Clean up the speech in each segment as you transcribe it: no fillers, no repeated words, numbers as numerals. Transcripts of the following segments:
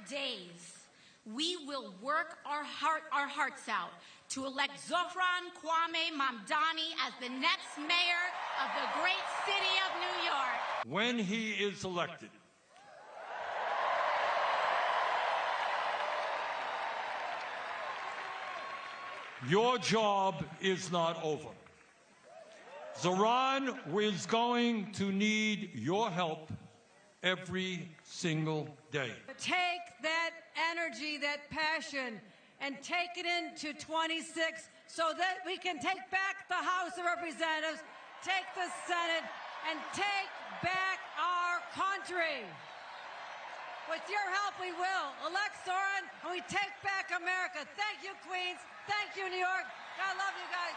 days, we will work our hearts out to elect Zohranqame Mamdani as the next mayor of the great city of New York. When he is elected, your job is not over. Zoran is going to need your help every single day. Take that energy, that passion, and take it into 26 so that we can take back the House of Representatives, take the Senate, and take back our country. With your help, we will elect Zoran, and we take back America. Thank you, Queens. Thank you, New York. I love you guys.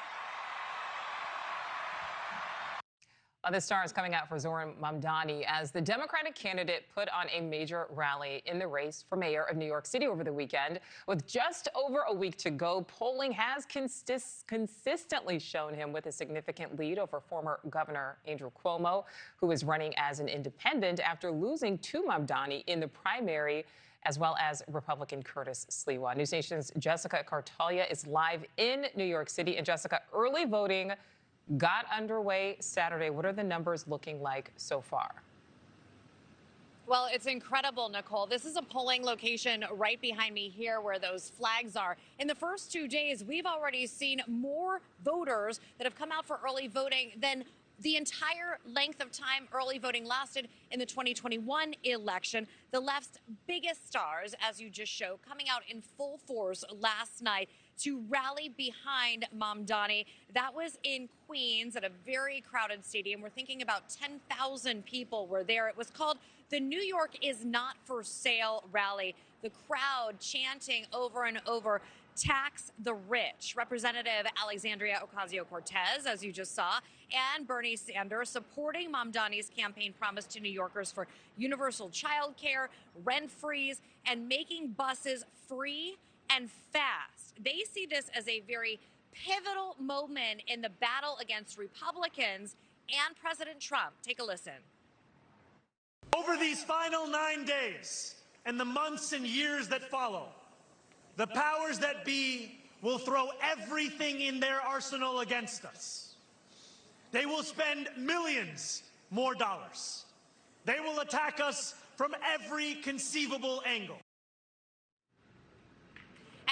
The stars coming out for Zohran Mamdani as the Democratic candidate put on a major rally in the race for mayor of New York City over the weekend. With just over a week to go, polling has consistently shown him with a significant lead over former Governor Andrew Cuomo, who is running as an independent after losing to Mamdani in the primary, as well as Republican Curtis Sliwa. NewsNation's Jessica Cartalia is live in New York City. And Jessica, early voting got underway Saturday. What are the numbers looking like so far? Well, it's incredible, Nicole. This is a polling location right behind me here where those flags are. In the first 2 days, we've already seen more voters that have come out for early voting than the entire length of time early voting lasted in the 2021 election. The left's biggest stars, as you just showed, coming out in full force last night to rally behind Mamdani. That was in Queens at a very crowded stadium. We're thinking about 10,000 people were there. It was called the New York is Not for Sale rally. The crowd chanting over and over, tax the rich. Representative Alexandria Ocasio-Cortez, as you just saw, and Bernie Sanders supporting Mamdani's campaign promise to New Yorkers for universal child care, rent freeze, and making buses free and fast. They see this as a very pivotal moment in the battle against Republicans and President Trump. Take a listen. Over these final 9 days and the months and years that follow, the powers that be will throw everything in their arsenal against us. They will spend millions more dollars. They will attack us from every conceivable angle.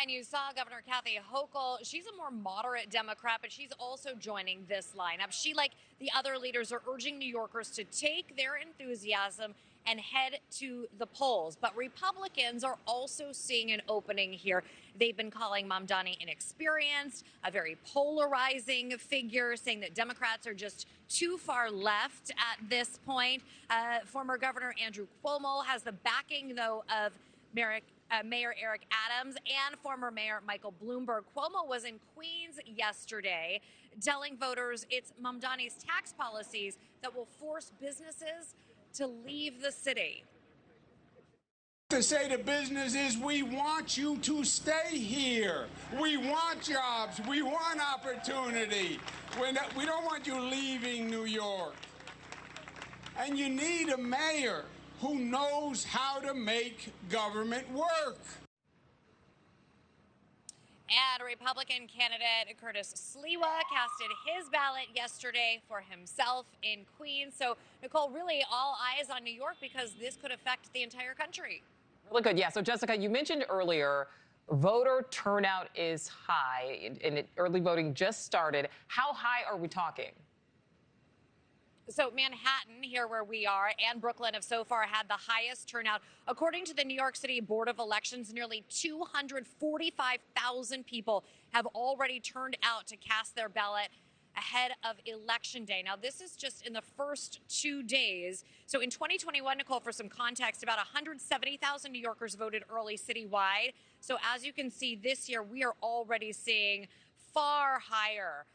And you saw Governor Kathy Hochul. She's a more moderate Democrat, but she's also joining this lineup. She, like the other leaders, are urging New Yorkers to take their enthusiasm and head to the polls. But Republicans are also seeing an opening here. They've been calling Mamdani inexperienced, a very polarizing figure, saying that Democrats are just too far left at this point. Former Governor Andrew Cuomo has the backing, though, of Mayor Eric Adams and former Mayor Michael Bloomberg. Cuomo was in Queens yesterday telling voters it's Mamdani's tax policies that will force businesses to leave the city. To say to businesses, we want you to stay here. We want jobs. We want opportunity. We don't want you leaving New York. And you need a mayor who knows how to make government work. And Republican candidate Curtis Sliwa casted his ballot yesterday for himself in Queens. So, Nicole, really all eyes on New York because this could affect the entire country. Really good. Yeah. So, Jessica, you mentioned earlier voter turnout is high and early voting just started. How high are we talking? So Manhattan, here where we are, and Brooklyn have so far had the highest turnout. According to the New York City Board of Elections, nearly 245,000 people have already turned out to cast their ballot ahead of Election Day. Now, this is just in the first 2 days. So in 2021, Nicole, for some context, about 170,000 New Yorkers voted early citywide. So as you can see this year, we are already seeing far higher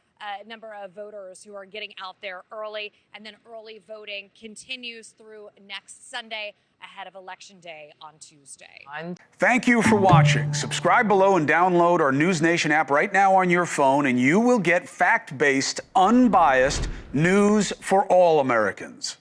number of voters who are getting out there early, and then early voting continues through next Sunday ahead of Election Day on Tuesday. Thank you for watching. Subscribe below and download our NewsNation app right now on your phone, and you will get fact-based, unbiased news for all Americans.